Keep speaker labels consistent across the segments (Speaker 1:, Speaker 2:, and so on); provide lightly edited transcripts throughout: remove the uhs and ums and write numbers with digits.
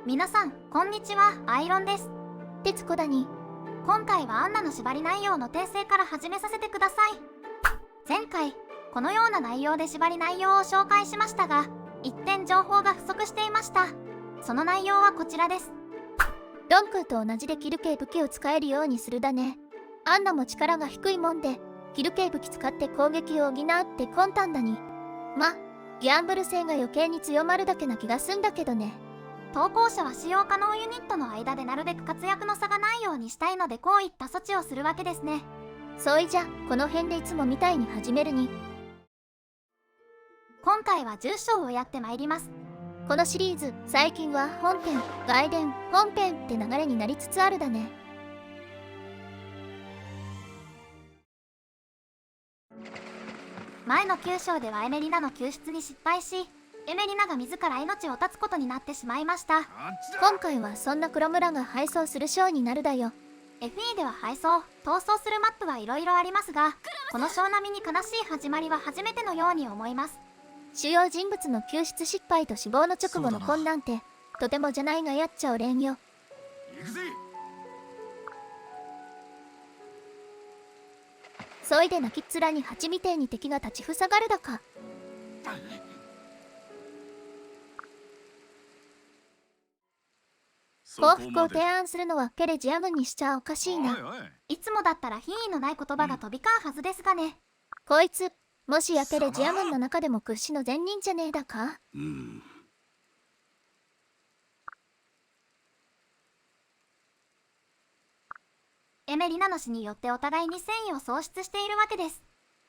Speaker 1: 皆さん、こんにちは、アイロンです。
Speaker 2: 徹子だに。
Speaker 1: 今回はアンナの縛り内容の訂正から始めさせてください。前回、このような内容で縛り内容を紹介しましたが、一点情報が不足していました。その内容はこちらです。
Speaker 2: ロンクーと同じでキル系武器を使えるようにするだね。アンナも力が低いもんで、キル系武器使って攻撃を補うって魂胆だに。ま、ギャンブル性が余計に強まるだけな気がすんだけどね。
Speaker 1: 投稿者は使用可能ユニットの間でなるべく活躍の差がないようにしたいのでこういった措置をするわけですね。
Speaker 2: そいじゃ、この辺でいつもみたいに始めるに。
Speaker 1: 今回は10章をやってまいります。
Speaker 2: このシリーズ、最近は本編、外伝、本編って流れになりつつあるだね。
Speaker 1: 前の9章ではエメリナの救出に失敗し、エメリナが自ら命を絶つことになってしまいました。
Speaker 2: 今回はそんな黒村が敗走する章になるだよ。
Speaker 1: FE では敗走、逃走するマップはいろいろありますが、この章並みに悲しい始まりは初めてのように思います。
Speaker 2: 主要人物の救出失敗と死亡の直後の混乱って、とてもじゃないがやっちゃおれんよ。
Speaker 3: 行くぜ。
Speaker 2: そいで泣きっ面に蜂みてえに敵が立ちふさがるだか。降伏を提案するのはケレジアムにしちゃおかしいな。
Speaker 1: いつもだったら品位のない言葉が飛び交うはずですがね。
Speaker 2: こいつ、もしやケレジアムの中でも屈指の善人じゃねえだか。
Speaker 1: エメリナの死によってお互いに戦意を喪失しているわけです。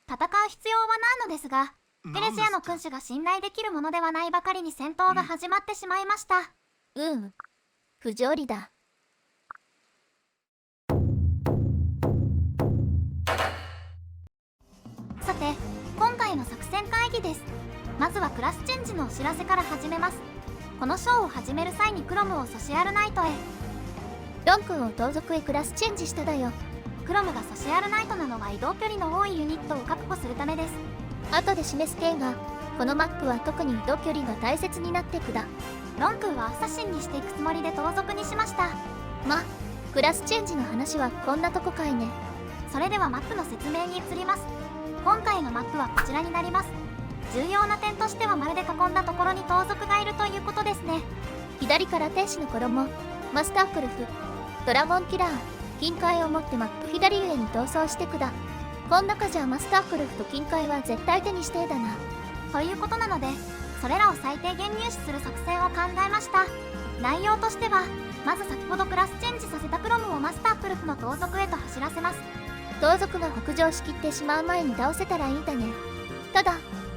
Speaker 1: 戦う必要はないのですが、ケレジアの君主が信頼できるものではないばかりに戦闘が始まってしまいました。
Speaker 2: 不条理だ。
Speaker 1: さて、今回の作戦会議です。まずはクラスチェンジのお知らせから始めます。この章を始める際にクロムをソシアルナイトへ。
Speaker 2: ロン君を盗賊へクラスチェンジしただよ。
Speaker 1: クロムがソシアルナイトなのは移動距離の多いユニットを確保するためです。
Speaker 2: 後で示すけが、このマップは特に移動距離が大切になってくだ。
Speaker 1: ロン君はアサシンにしていくつもりで盗賊にしました。
Speaker 2: ま、クラスチェンジの話はこんなとこかいね。
Speaker 1: それではマップの説明に移ります。今回のマップはこちらになります。重要な点としては丸で囲んだところに盗賊がいるということですね。
Speaker 2: 左から天使の衣、マスタークルフ、ドラゴンキラー、金塊を持ってマップ左上に逃走してくだ。こん中じゃマスタークルフと金塊は絶対手にしてえだな。
Speaker 1: ということなので、それらを最低限入手する作戦を考えました。内容としては、まず先ほどクラスチェンジさせたクロムをマスタークルフの盗賊へと走らせます。
Speaker 2: 盗賊が北上しきってしまう前に倒せたらいいだね。ただ、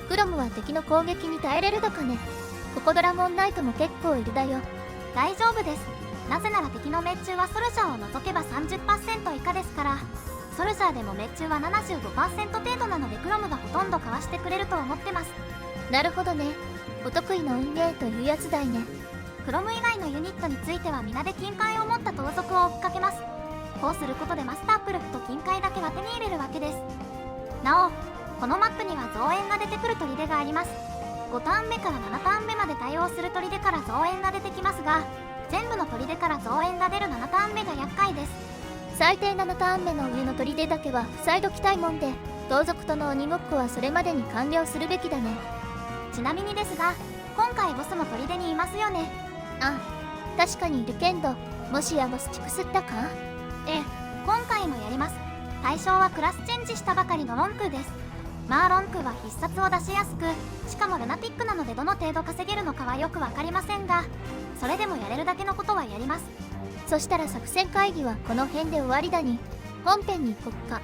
Speaker 2: クロムは敵の攻撃に耐えれるだかね。ここドラゴンナイトも結構いるだよ。
Speaker 1: 大丈夫です。なぜなら敵の命中はソルジャーを除けば 30% 以下ですから、ソルジャーでも命中は 75% 程度なのでクロムがほとんどかわしてくれると思ってます。
Speaker 2: なるほどね。お得意の運ゲーというやつだいね。
Speaker 1: クロム以外のユニットについては皆で金塊を持った盗賊を追っかけます。こうすることでマスタークルフと金塊だけは手に入れるわけです。なお、このマップには増援が出てくる砦があります。5ターン目から7ターン目まで対応する砦から増援が出てきますが、全部の砦から増援が出る7ターン目が厄介です。
Speaker 2: 最低7ターン目の上の砦だけは塞いどきたいもんで、盗賊との鬼ごっこはそれまでに完了するべきだね。
Speaker 1: ちなみにですが、今回ボスも砦にいますよね。
Speaker 2: あ、確かにいるけんど、もしやボスチクスったか？
Speaker 1: ええ、今回もやります。対象はクラスチェンジしたばかりのロンクーです。まあロンクーは必殺を出しやすく、しかもルナティックなのでどの程度稼げるのかはよくわかりませんが、それでもやれるだけのことはやります。
Speaker 2: そしたら作戦会議はこの辺で終わりだに。本編に行こっか。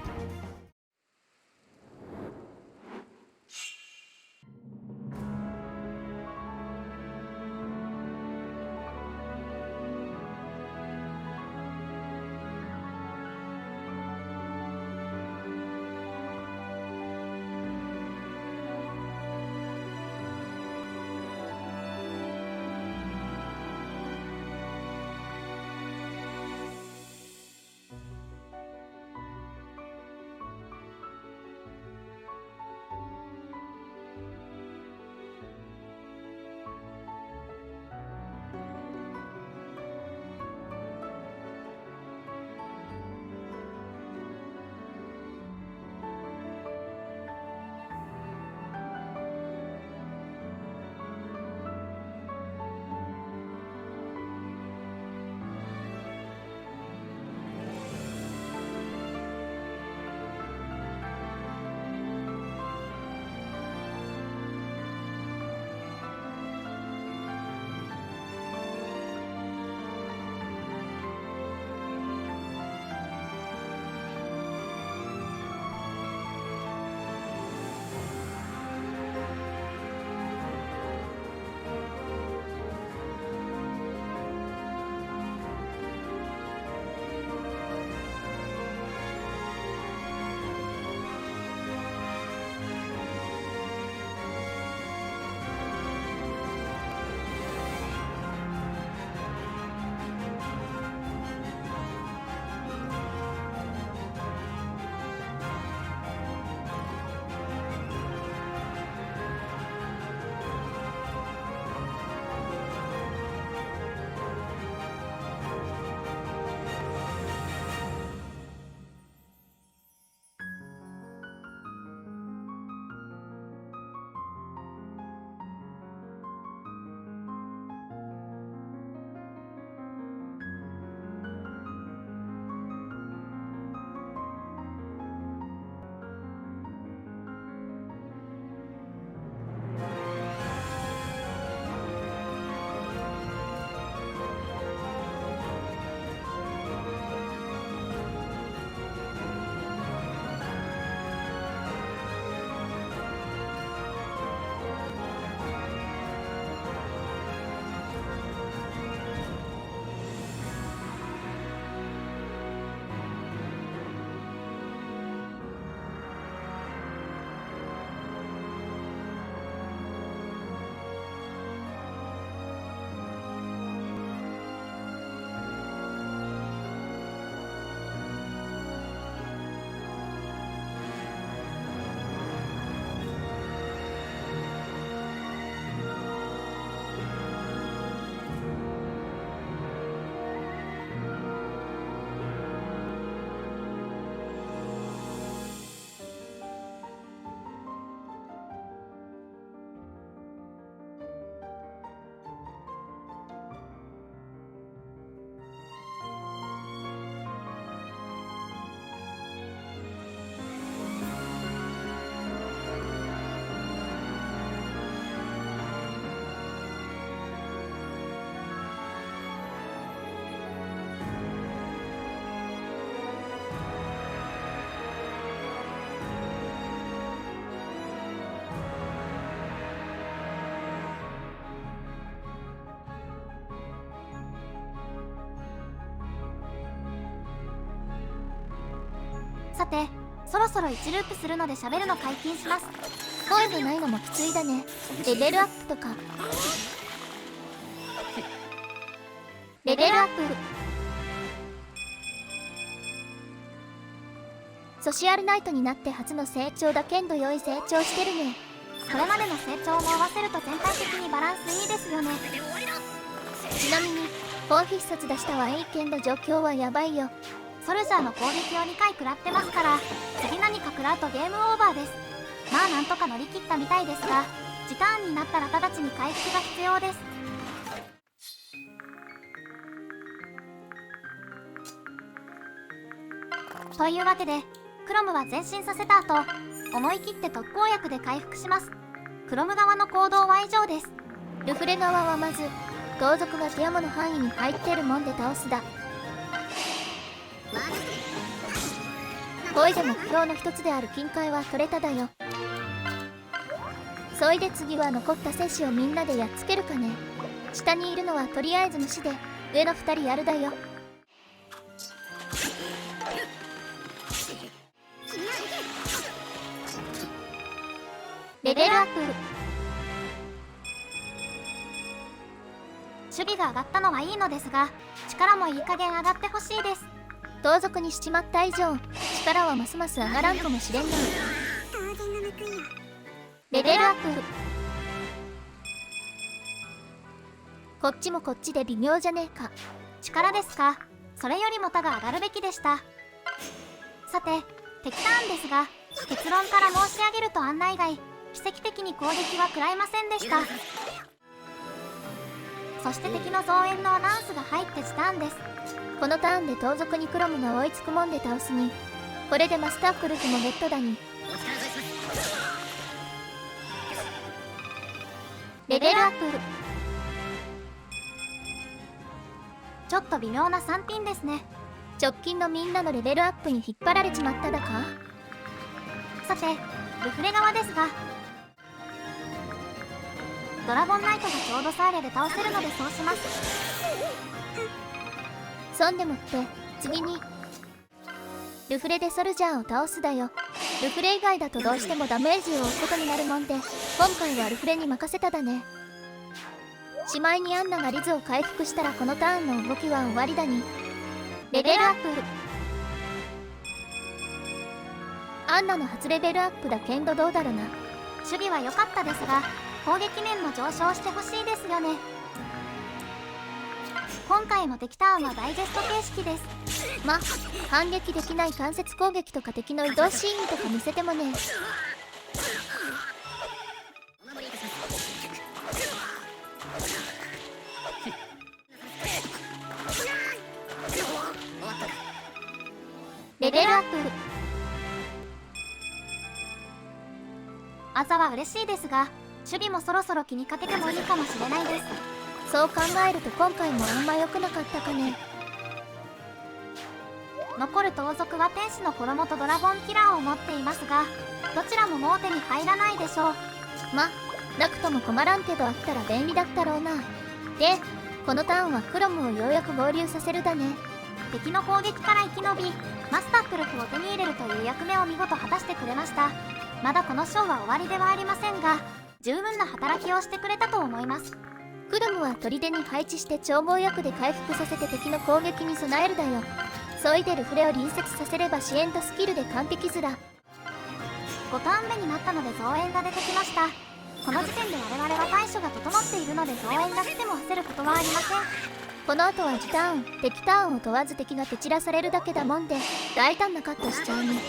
Speaker 1: さてそろそろ1ループするので喋るの解禁します。
Speaker 2: 声がないのもきついだね。レベルアップとか。レベルアップ。ソシアルナイトになって初の成長だけんど良い成長してるね。
Speaker 1: これまでの成長も合わせると全体的にバランスいいですよね。
Speaker 2: ちなみに本必殺出したはいいけんど状況はやばいよ。
Speaker 1: ソルジャーの攻撃を2回食らってますから、次何か食らうとゲームオーバーです。まあなんとか乗り切ったみたいですが、時短になったら直ちに回復が必要です。というわけでクロムは前進させた後、思い切って特効薬で回復します。クロム側の行動は以上です。
Speaker 2: ルフレ側はまず盗賊がディアモの範囲に入ってるもんで倒すだ。こいで目標の一つである金塊は取れただよ。そいで次は残った戦士をみんなでやっつけるかね。下にいるのはとりあえず虫で、上の2人やるだよ。レベルアップ。
Speaker 1: 守備が上がったのはいいのですが、力もいい加減上がってほしいです。
Speaker 2: 盗賊にしちまった以上、力はますます上がらんかもしれんな。レベルアップ。こっちもこっちで微妙じゃねえか。
Speaker 1: 力ですか。それよりも他が上がるべきでした。さて敵ターンですが、結論から申し上げると案内外、奇跡的に攻撃は食らいませんでした。そして敵の増援のアナウンスが入って時短です。
Speaker 2: このターンで盗賊にクロムが追いつくもんで倒すに。これでマスタークルフもゲットだに。レベルアップ。
Speaker 1: ちょっと微妙な3ピンですね。
Speaker 2: 直近のみんなのレベルアップに引っ張られちまっただか。
Speaker 1: さてルフレ側ですが、ドラゴンナイトがちょうどサーレで倒せるのでそうします。
Speaker 2: そんでもって次にルフレでソルジャーを倒すだよ。ルフレ以外だとどうしてもダメージを負うことになるもんで、今回はルフレに任せただね。しまいにアンナがリズを回復したらこのターンの動きは終わりだに。レベルアップ。アンナの初レベルアップだけんどどうだろな。
Speaker 1: 守備は良かったですが、攻撃面も上昇してほしいですよね。今回も敵ターンはダイジェスト形式です。
Speaker 2: ま、反撃できない間接攻撃とか敵の移動シーンとか見せてもね。レベルアップ。
Speaker 1: 朝は嬉しいですが、守備もそろそろ気にかけてもいいかもしれないです。
Speaker 2: そう考えると今回もあんま良くなかったかね。
Speaker 1: 残る盗賊は天使の衣とドラゴンキラーを持っていますが、どちらももう手に入らないでしょう。
Speaker 2: ま、なくとも困らんけどあったら便利だったろうな。で、このターンはクロムをようやく合流させるだね。
Speaker 1: 敵の攻撃から生き延び、マスタークルフを手に入れるという役目を見事果たしてくれました。まだこの章は終わりではありませんが、十分な働きをしてくれたと思います。
Speaker 2: クロムは砦に配置して調合薬で回復させて敵の攻撃に備えるだよ。そいでルフレを隣接させれば支援とスキルで完璧ずら。
Speaker 1: 5ターン目になったので増援が出てきました。この時点で我々は対処が整っているので増援が来ても焦ることはありません。
Speaker 2: この後は時ターン、敵ターンを問わず敵が蹴散らされるだけだもんで、大胆なカットしちゃうね。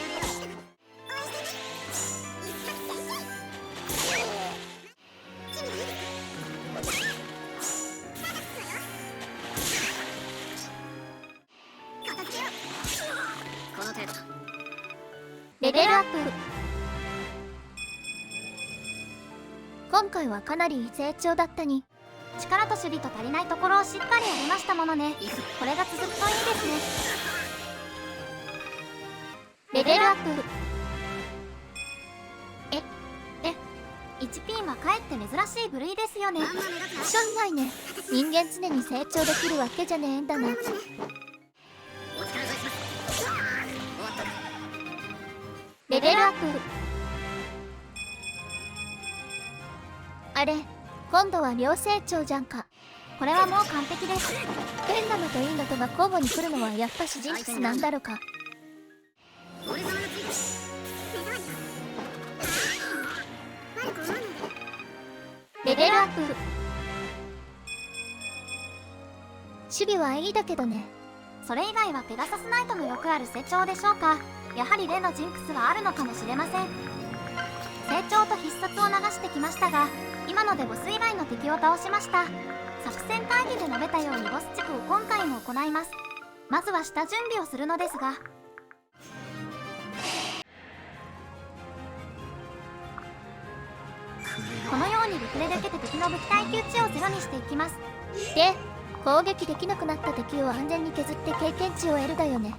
Speaker 2: レベルアップ。今回はかなり成長だったに。
Speaker 1: 力と守備と足りないところをしっかりやりましたものね。これが続くといいですね。
Speaker 2: レベルアップ。
Speaker 1: 1P はかえって珍しい部類ですよね。
Speaker 2: しょんないね。人間常に成長できるわけじゃねえんだな。レベルアップ。あれ、今度は両成長じゃんか。
Speaker 1: これはもう完璧です。
Speaker 2: ペンダムとインドとが交互に来るのはやっぱしジンクスなんだろか。レベルアップ。守備はいいだけどね。
Speaker 1: それ以外はペガサスナイトのよくある成長でしょうか。やはり例のジンクスはあるのかもしれません。成長と必殺を流してきましたが、今のでボス以外の敵を倒しました。作戦会議で述べたようにボス地区を今回も行います。まずは下準備をするのですが、このようにリフレで受けて敵の武器耐久値をゼロにしていきます。
Speaker 2: で、攻撃できなくなった敵を安全に削って経験値を得るだよね。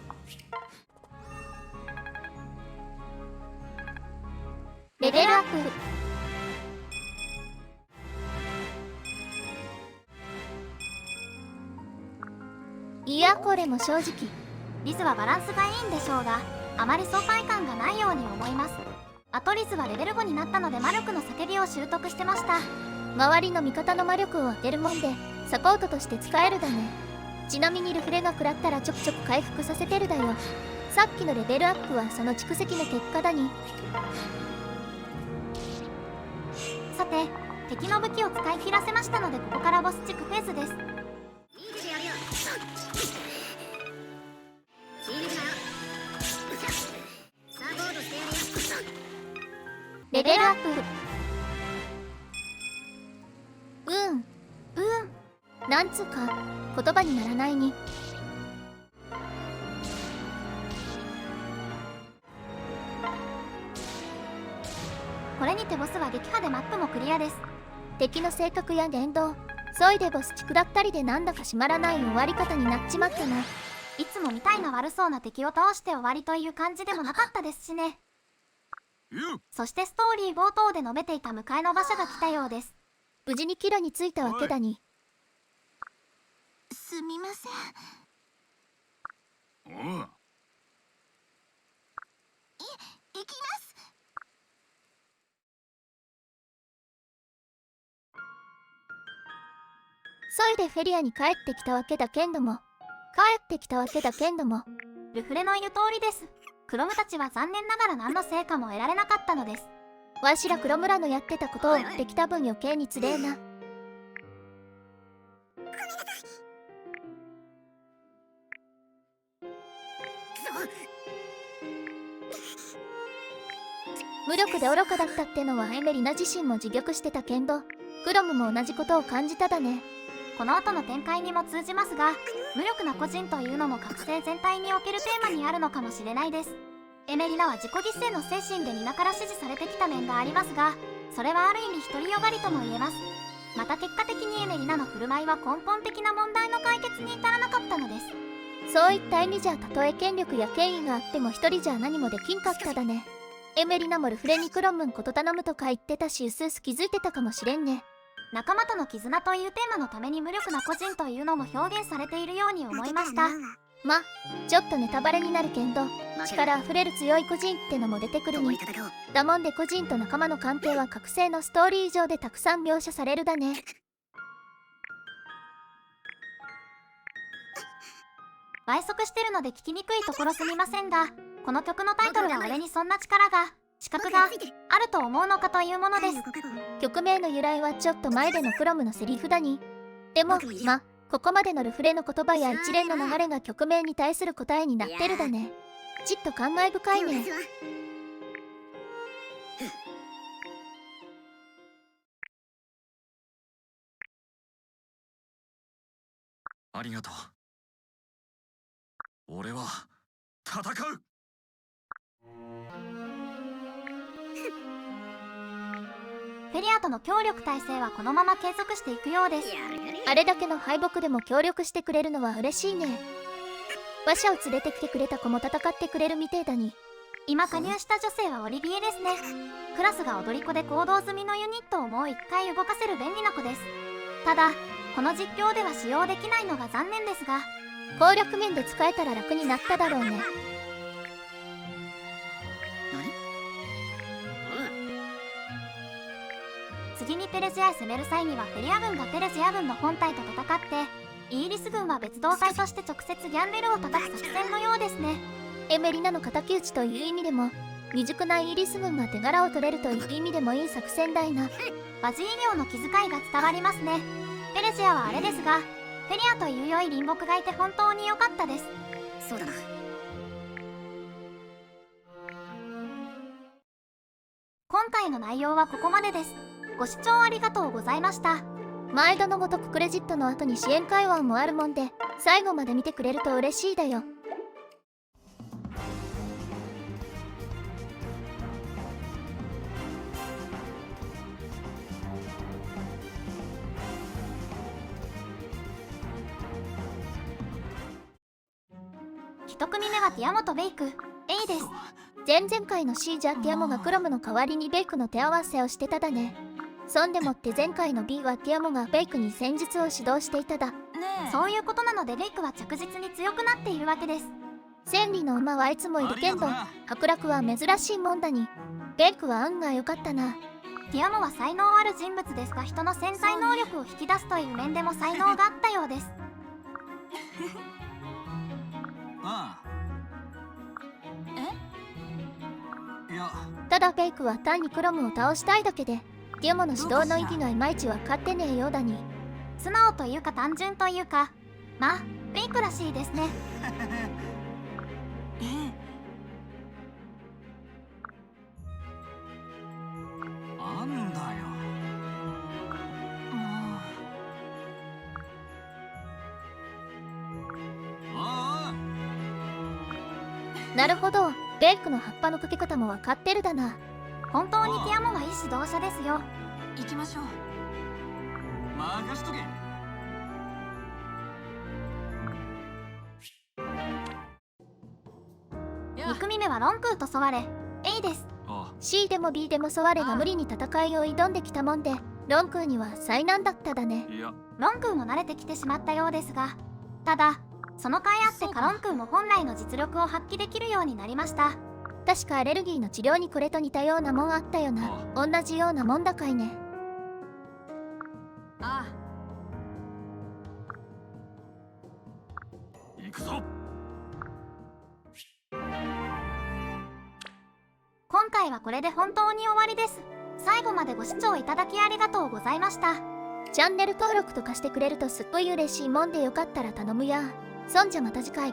Speaker 2: レベルアップ。いや、これも正直
Speaker 1: リズはバランスがいいんでしょうが、あまり爽快感がないように思います。あとリズはレベル5になったので魔力の叫びを習得してました。
Speaker 2: 周りの味方の魔力を当てるもんでサポートとして使えるだね。ちなみにルフレが食らったらちょくちょく回復させてるだよ。さっきのレベルアップはその蓄積の結果だに。
Speaker 1: さて、敵の武器を使い切らせましたので、ここからボス地区フェーズです。
Speaker 2: レベルアップ。なんつうか言葉にならないに。
Speaker 1: これにてボスは撃破でマップもクリアです。
Speaker 2: 敵の性格や言動、そいでボス地区だったりでなんだか締まらない終わり方になっちまったな。
Speaker 1: いつもみたいな悪そうな敵を倒して終わりという感じでもなかったですしね。そしてストーリー冒頭で述べていた迎えの馬車が来たようです。
Speaker 2: 無事にキラに着いたわけだに。
Speaker 3: すみません。行きます。
Speaker 2: そいでフェリアに帰ってきたわけだけんども
Speaker 1: ルフレの言う通りです。クロムたちは残念ながら何の成果も得られなかったのです。
Speaker 2: わしら黒村のやってたことを追ってきた分余計につれえな。無力で愚かだったってのはエメリナ自身も自玉してたけんど、クロムも同じことを感じただね。
Speaker 1: この後の展開にも通じますが、無力な個人というのも覚醒全体におけるテーマにあるのかもしれないです。エメリナは自己犠牲の精神で皆から支持されてきた面がありますが、それはある意味独りよがりとも言えます。また結果的にエメリナの振る舞いは根本的な問題の解決に至らなかったのです。
Speaker 2: そういった意味じゃ、たとえ権力や権威があっても一人じゃ何もできんかっただね。エメリナもルフレにクロムンこと頼むとか言ってたし、うすうす気づいてたかもしれんね。
Speaker 1: 仲間との絆というテーマのために無力な個人というのも表現されているように思いました。
Speaker 2: ま、ちょっとネタバレになるけんど、力あふれる強い個人ってのも出てくるに。だもんで個人と仲間の関係は覚醒のストーリー上でたくさん描写されるだね。
Speaker 1: 倍速してるので聞きにくいところすみませんが、この曲のタイトルは俺にそんな力が、資格があると思うのかというものです。
Speaker 2: 曲名の由来はちょっと前でのクロムのセリフだに。でも、ま、ここまでのルフレの言葉や一連の流れが曲名に対する答えになってるだね。ちっと感慨深いね。
Speaker 4: ありがとう。俺は戦う。
Speaker 1: フェリアとの協力体制はこのまま継続していくようです。
Speaker 2: あれだけの敗北でも協力してくれるのは嬉しいね。馬車を連れてきてくれた子も戦ってくれるみてえだに。
Speaker 1: 今加入した女性はオリビエですね。クラスが踊り子で行動済みのユニットをもう一回動かせる便利な子です。ただこの実況では使用できないのが残念ですが、
Speaker 2: 攻略面で使えたら楽になっただろうね。
Speaker 1: 次にペルシアへ攻める際にはフェリア軍がペルシア軍の本体と戦ってイギリス軍は別動隊として直接ギャンベルを叩く作戦のようですね。
Speaker 2: エメリナの敵討ちという意味でも、未熟なイギリス軍が手柄を取れるという意味でもいい作戦だいな。
Speaker 1: バジーリオの気遣いが伝わりますね。ペルシアはあれですが、フェリアという良い隣国がいて本当に良かったです。
Speaker 3: そうだな。
Speaker 1: 今回の内容はここまでです。ご視聴ありがとうございました。
Speaker 2: 毎度のごとくクレジットの後に支援会話もあるもんで、最後まで見てくれると嬉しいだよ。
Speaker 1: 1組目はティアモとベイク、エイです。
Speaker 2: 前々回のシージャーティアモがクロムの代わりにベイクの手合わせをしてただね。そんでもって前回の B はティアモがベイクに戦術を指導していただ。
Speaker 3: ねえ。
Speaker 1: そういうことなのでベイクは着実に強くなっているわけです。
Speaker 2: 千里の馬はいつもいるけんど、伯楽は珍しいもんだに。ベイクは運が良かったな。
Speaker 1: ティアモは才能ある人物ですが、人の潜在能力を引き出すという面でも才能があったようです。
Speaker 4: ああ。いや、
Speaker 2: ただベイクは単にクロムを倒したいだけで、ティアモの指導の意義がいまいち分かってねえようだに。
Speaker 1: 素直というか単純というか、まあベイクらしいですね。
Speaker 4: なんだよ。ああ。
Speaker 2: なるほど、ベイクの葉っぱのかけ方も分かってるだな。
Speaker 1: 本当にティアモはいい指導者ですよ。
Speaker 3: 行きましょう。
Speaker 4: 任しとけ。
Speaker 1: 2組目はロンクーとソワレ、エイです。
Speaker 4: あ
Speaker 2: C でも B でもソワレが無理に戦いを挑んできたもんで、ロンクーには災難だっただね。
Speaker 4: いや、
Speaker 1: ロンクーも慣れてきてしまったようですが、ただその甲斐あってかロンクーも本来の実力を発揮できるようになりました。
Speaker 2: 確かアレルギーの治療にこれと似たようなもんあったよな。同じようなもんだかいね。
Speaker 3: あ
Speaker 4: 行くぞ。
Speaker 1: 今回はこれで本当に終わりです。最後までご視聴いただきありがとうございました。
Speaker 2: チャンネル登録とかしてくれるとすっごい嬉しいもんでよかったら頼むや。そんじゃまた次回。